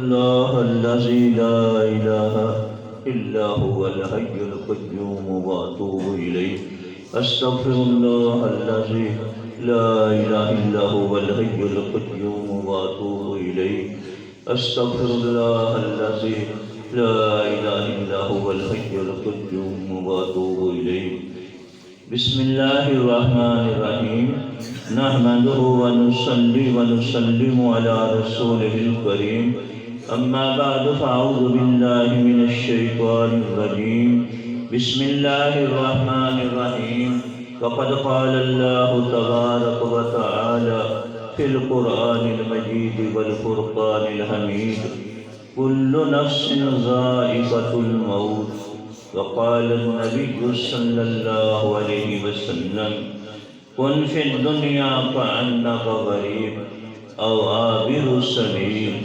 الله الذي لا إله إلا هو الحي القيوم وأتوب إليه. أستغفر الله الذي لا إله إلا هو الحي القيوم وأتوب إليه. أستغفر الله الذي لا إله إلا هو الحي القيوم وأتوب إليه. بسم الله الرحمن الرحيم. نحمده ونصلي ونسلم على رسوله الكريم. أما بعد فأعوذ بالله من الشيطان الرجيم. بسم الله الرحمن الرحيم. فقد قال الله تبارك وتعالى في القرآن المجيد والفرقان الحميد: كل نفس ذائقة الموت. وقال النبي صلى الله عليه وسلم: كن في الدنيا كأنك غريب أو عابر سبيل،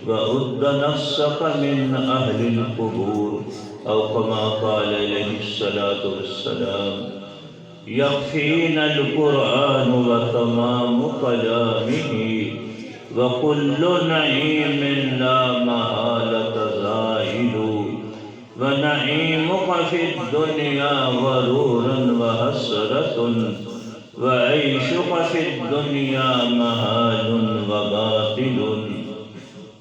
وعد نفسك من أهل القبور، أو كما قال عليه الصلاة والسلام. يكفينا القرآن وتمام كلامه، وكل نعيم لا محالة زائل، ونعيمك في الدنيا غرورا وحسرة، وعيشك في الدنيا محال وباطل.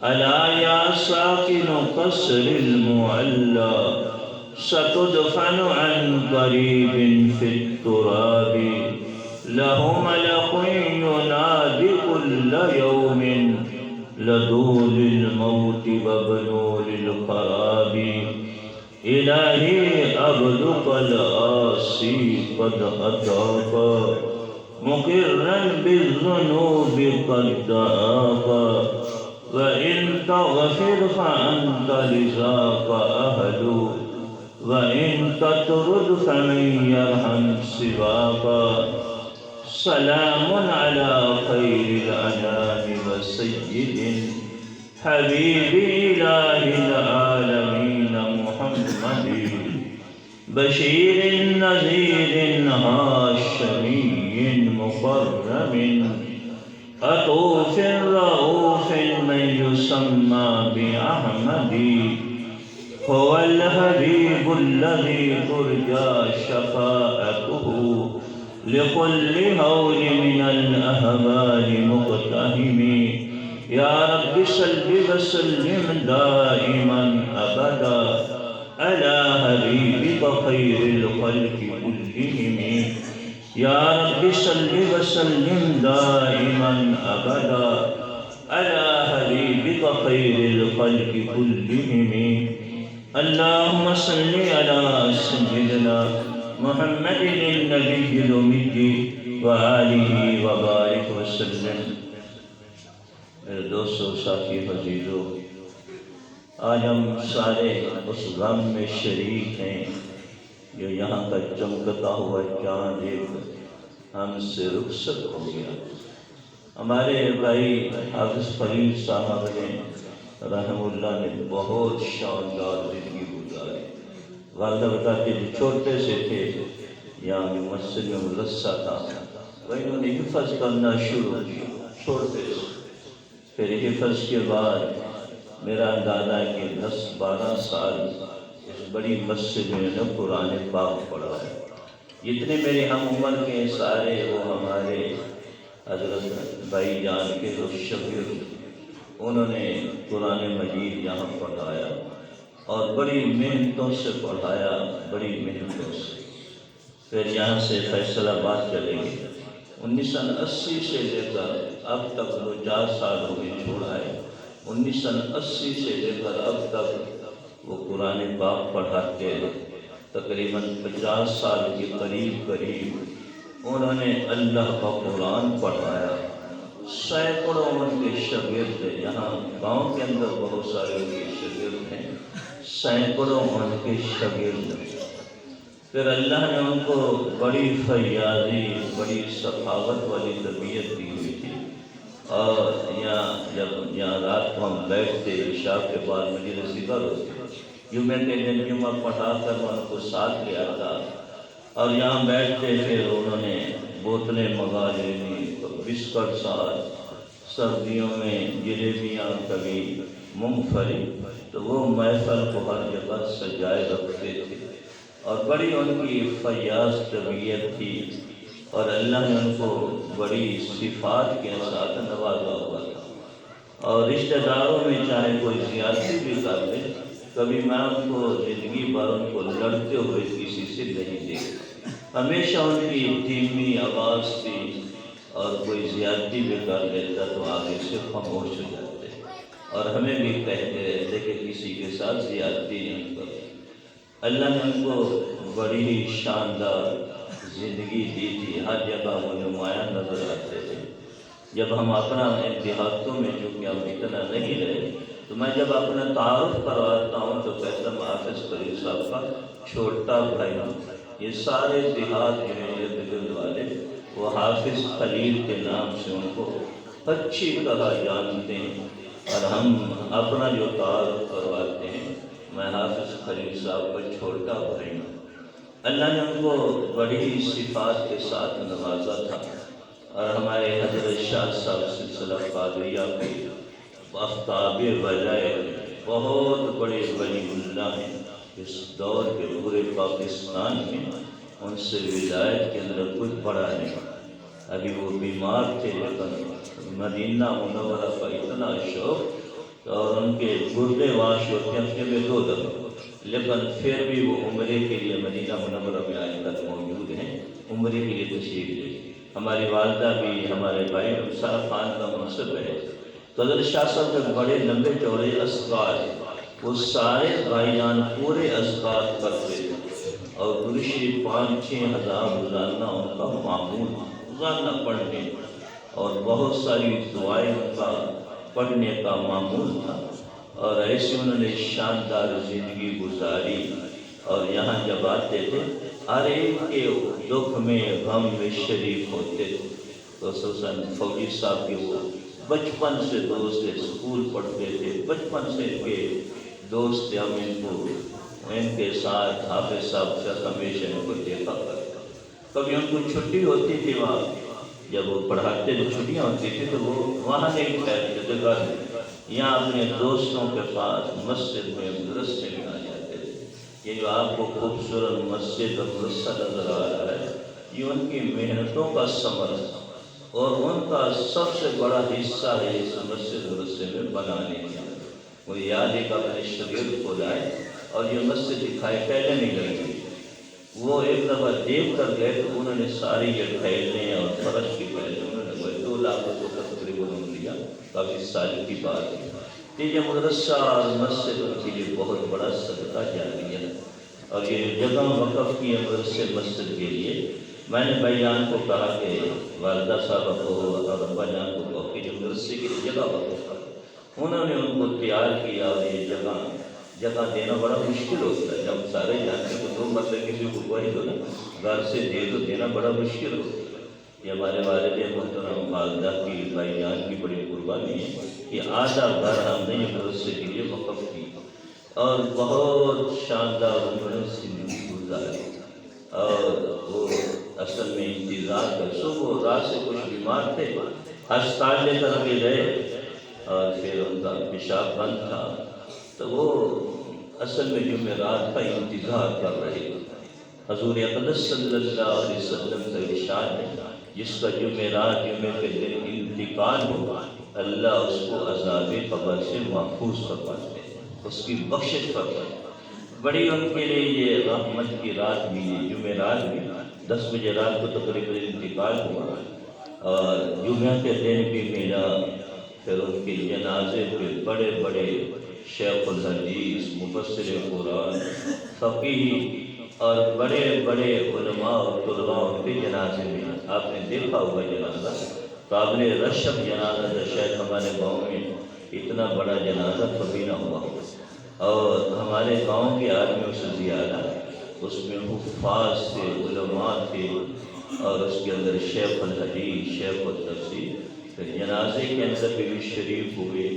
ألا يا ساكن قصر المعلى، ستدفن عن قريب في التراب، له ملك ينادي كل يوم لدول الموت وابنول الخراب. إلهي عبدك العاصي قد أتاك، مقرا بالذنوب قد دعاك، وإن تغفر فأنت لذاك أهل، وإن تطرد فمن يرحم سواك. سلام على خير الأنام وسيد حبيب إله العالمين محمد، بشير نذير هاشمي مكرم، عطوف رؤوف من يسمى بأحمد. هو الحبيب الذي ترجى شفاعته لكل هول من الأهوال مقتحم. يا رب صل وسلم دائما أبدا على حبيبك خير الخلق كلهم. يا رب صل وسلم دائما أبدا على حبيبك خير الخلق كلهم. اللهم صل على سيدنا محمد النبي الأمي وآله وبارك وسلم. میرے دوستوں، ساتھی، عزیزوں، آج ہم سارے اس غم میں شریک ہیں جو یہاں کا چمکتا ہوا چاند ایک ہم سے رخصت ہو گیا. ہمارے بھائی حافظ فرید صاحب نے رحم اللہ نے بہت شاندار زندگی گزاری. والدہ بتاتے جو چھوٹے سے تھے، یہاں مسجد میں مدرسہ تھا، وہ انہوں نے حفظ کرنا شروع کیا چھوٹے سے. پھر حفظ کے بعد میرا دادا کے 10-12 سال اس بڑی مسجد میں نے قرآن پاک پڑھا ہے. جتنے میرے ہم عمر کے سارے وہ ہمارے حضرت بھائی جان کے جو شاگرد، انہوں نے قرآن مجید یہاں پڑھایا اور بڑی محنتوں سے پڑھایا، بڑی محنتوں سے. پھر یہاں سے فیصل آباد چلے گئے. 1980 سے لے کر اب تک 50 سال ہو گئے چھوڑا ہے. 1980 سے لے کر اب تک وہ قرآن پاک پڑھاتے، تقریباً 50 سال کے قریب انہوں نے اللہ کا قرآن پڑھایا. سینکڑوں ان کے شاگرد، یہاں گاؤں کے اندر بہت سارے ان کے شاگرد ہیں، سینکڑوں ان کے شاگرد. پھر اللہ نے ان کو بڑی فیاضی، بڑی سخاوت والی طبیعت دی ہوئی تھی. اور جب یہاں رات کو ہم بیٹھتے، عشاء کے بعد مجلس ذکر ہوتی، جمعہ کے دن جمعہ پڑھا کر ان کو ساتھ لے آتا اور یہاں بیٹھتے. پھر انہوں نے بوتلیں منگا لینی، بسکٹ ساتھ، سردیوں میں جلیبیاں، کبھی منفرد، تو وہ محفل کو ہر جگہ سجائے رکھتے تھے، اور بڑی ان کی فیاض طبیعت تھی، اور اللہ نے ان کو بڑی صفات کے ساتھ نوازا ہوا تھا۔ اور رشتہ داروں میں چاہے کوئی زیادتی بھی کر لے، کبھی میں ان کو زندگی بھر ان کو لڑتے ہوئے کسی سے نہیں دیکھا۔ ہمیشہ ان کی دھیمی آواز تھی، اور کوئی زیادتی بھی کر لیتا تو آگے سے خاموش ہو جاتے، اور ہمیں بھی کہتے رہتے کہ کسی کے ساتھ زیادتی نہیں کرو۔ اللہ نے ان کو بڑی ہی شاندار زندگی دی تھی، ہر جگہ وہ نمایاں نظر آتے تھے۔ جب ہم اپنا دیہاتوں میں چونکہ ہم اتنا نہیں رہے، تو میں جب اپنا تعارف کرواتا ہوں تو کہتا ہوں حافظ خلیل صاحب کا چھوٹا بھائی ہوں۔ یہ سارے دیہات جو ہیں ارد گرد والے، وہ حافظ خلیل کے نام سے ان کو اچھی طرح جانتے ہیں، اور ہم اپنا جو تعارف کرواتے ہیں، میں حافظ خلیل صاحب کا چھوٹا بھائی ہوں۔ اللہ نے ان کو بڑی ہی صفات کے ساتھ نوازا تھا، اور ہمارے حضرت شاہ صاحب سلسلہ قادریہ کے آفتاب وجائے بہت بڑے ولی اللہ ہیں اس دور کے پورے پاکستان میں، ان سے ولایت کے اندر کچھ بڑا نہیں۔ ابھی وہ بیمار تھے، لیکن مدینہ منورہ کا اتنا شوق، اور ان کے گردے واش ہوتے ہیں ہفتے میں 2 دفعہ، لیکن پھر بھی وہ عمرے کے لیے مدینہ منورہ میں آج تک موجود ہیں، عمرے کے لیے تشریف لے۔ ہماری والدہ بھی، ہمارے بھائی، سارا خان کا منصب ہے۔ تو حضرت شاہ صاحب کے بڑے لمبے چوڑے اذکار، وہ سارے بھائی جان پورے اذکار کرتے تھے، اور درشی 5-6 ہزار روزانہ ان کا معمول، روزانہ پڑھنے، اور بہت ساری دعائیں ان کا پڑھنے کا معمول تھا، اور ایسے انہوں نے شاندار زندگی گزاری۔ اور یہاں جب آتے تھے، ہر ایک کے دکھ میں غم میں شریک ہوتے تھے۔ تو خصوصاً فوجی صاحب کے وہ بچپن سے دوست تھے، اسکول پڑھتے تھے، بچپن سے ان کے دوست تھے، ہم ان کے ساتھ حافظ صاحب سے ہمیشہ ان کو دیکھا کرتے۔ کبھی ان کو چھٹی ہوتی تھی، وہاں جب وہ پڑھاتے تھے چھٹیاں ہوتی تھی تو وہ وہاں نہیں ٹھہرتے تھے، گھر یہاں اپنے دوستوں کے پاس مسجد میں مدرسے میں آ جاتے تھے۔ یہ جو آپ کو خوبصورت مسجد اور مدرسہ نظر آ رہا ہے، یہ ان کی محنتوں کا ثمر ہے، اور ان کا سب سے بڑا حصہ ہے اس مسجد مدرسے میں بنانے کا۔ وہ یاد ایک اپنے شاگرد کو لائے اور یہ مسجد دکھائی، پہلے نہیں لگی، وہ ایک دفعہ دیکھ کر گئے تو انہوں نے ساری یہ ٹھہرنے اور فرش کی پہلے انہوں نے 2 لاکھ روپے کا تقریباً لیا، کافی سال کی بات ہے۔ یہ مدرسہ اور مسجد ان کے لیے بہت بڑا صدقہ جاریہ ہے، اور یہ جگہ وقف کی ہے مدرسے مسجد کے لیے۔ میں نے بھائی جان کو کہا کہ والدہ صاحب کو اور ابا جان کو کہا کہ مدرسے کی جگہ وقف کر، انہوں نے ان کو تیار کیا، اور یہ جگہ دینا بڑا مشکل ہوتا ہے۔ جب سارے جانتے تو 2 مرتبہ کسی کو کوئی دو نا، گھر سے دے تو دینا بڑا مشکل ہوتا ہے۔ یہ ہمارے والد محترم والدہ کی، بھائی جان کی بڑی قربانی ہے کہ آدھا گھر ہم نے مدرسے کے لیے وقف کی، اور بہت شاندار انہوں نے زندگی گزاری۔ اور وہ اصل میں انتظار کر، صبح رات سے کچھ بیمار تھے، ہسپتال لے کر کے گئے، اور پھر ان کا پیشاب بند تھا، تو وہ اصل میں جمعرات کا انتظار کر رہے تھے۔ حضور اقدس صلی اللہ علیہ وسلم کا ارشاد ہے، جس کا جمعرات جمعے کے دن انتقال ہو، اللہ اس کو عذاب قبر سے محفوظ فرماتے ہیں، اس کی بخشش فرماتے ہیں۔ بڑی ان کے لیے یہ رحمت کی رات بھی ہے، جمعرات بھی 10 بجے رات کو تقریباً انتقال ہوا، اور جمعہ کے دن بھی ملا۔ پھر ان کے جنازے پہ بڑے بڑے شیخ الحدیث، مفسر قرآن، فقیہ، اور بڑے بڑے علماء اور طلباء ان کے جنازے میں، آپ نے دیکھا ہوگا جنازہ، قابل رشک جنازہ ہے، شاید ہمارے گاؤں میں اتنا بڑا جنازہ کبھی نہ ہوا، اور ہمارے گاؤں کے آدمیوں سے زیادہ اس میں حفاظ تھے، علماء تھے، اور اس کے اندر شیخ الحدیث، شیخ التفسیر۔ پھر جنازے کے اندر بھی شریف ہوئے،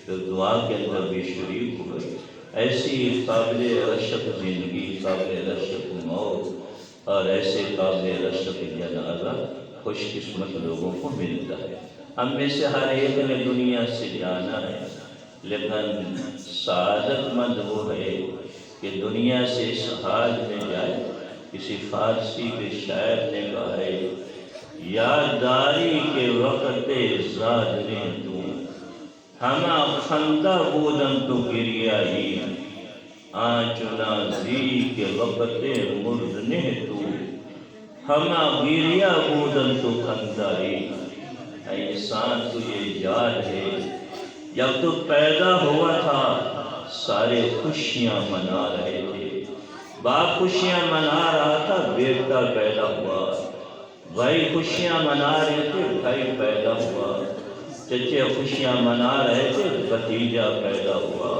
پھر دعا کے اندر بھی شریف ہوئے۔ ایسی قابل رشک زندگی، قابل رشک موت، اور ایسے قابل رشک جنازہ خوش قسمت لوگوں کو ملتا ہے۔ ہم میں سے ہر ایک نے دنیا سے جانا ہے، لیکن سعادت مند وہ ہے کہ دنیا سے اس حال میں جائے. کسی فارسی کے شاعر نے کہا ہے یادداری کے وقت زاد نے تو ہما خندہ بودم تو گریائی آنچنا زی کے وقت مرد نے تو ہما گریا بودم تو خندائی. اے انسان تجھے یاد ہے جب تو پیدا ہوا تھا سارے خوشیاں منا رہے تھے. باپ خوشیاں منا رہا تھا بیٹا پیدا ہوا. بھائی خوشیاں منا رہے تھے بھائی پیدا ہوا. چچے خوشیاں منا رہے تھے بھتیجا پیدا ہوا.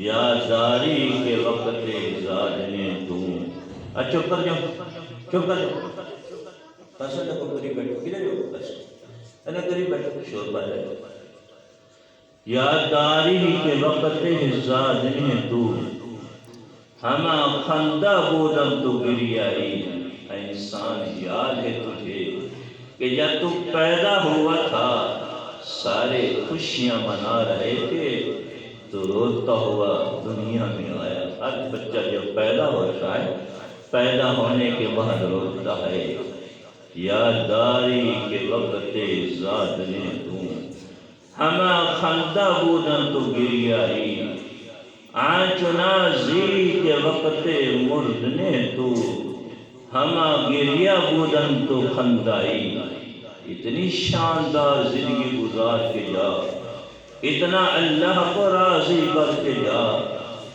یادداری کے وقت زاد نے تو چپ کر جاؤ چپ کر جاؤ بس اللہ کو قریب بیٹھو کدھر جاؤ بس اللہ قریب بیٹھو شور بات ہے. یادداری کے وقت زاد نے تو ہما خندہ بودم تو گریائی. انسان یاد ہے تجھے کہ جب تو پیدا ہوا تھا سارے خوشیاں منا رہے تھے تو روتا ہوا دنیا میں آیا. ہر بچہ جب پیدا ہوتا ہے پیدا ہونے کے بعد روتا ہے. یادداری کے وقت زاد نے تو ہما خندہ بودم تو گریائی آنچنا زی کے وقت مرد نے تو ہما گریا بودن تو خندائی. اتنی شاندار زندگی گزار کے جا, اتنا اللہ کو راضی کر کے جا,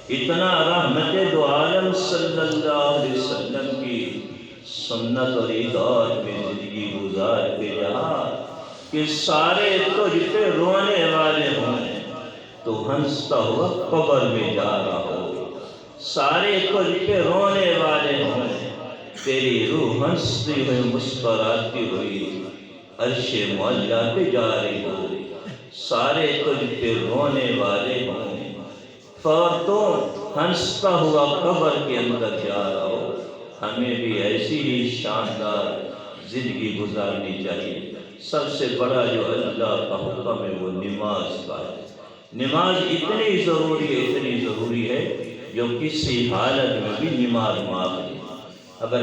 اتنا رحمت دو عالم صلی اللہ علیہ وسلم کی سنت اور اطاعت میں زندگی گزار کے جا کہ سارے تجھ پہ رونے والے ہوں تو ہنستا ہوا قبر میں جا رہا ہو. سارے تجھ پہ رونے والے ہوں تیری روح ہنستی ہوئی مسکراتی ہوئی عرش معلیٰ پہ جا رہی ہو. سارے تجھ پہ رونے والے ہوں اور تو ہنستا ہوا قبر کے اندر جا رہا ہو. ہمیں بھی ایسی ہی شاندار زندگی گزارنی چاہیے. سب سے بڑا جو اللہ کا حکم ہے وہ نماز کا ہے. نماز اتنی ضروری ہے جو کسی حالت میں بھی نماز معاف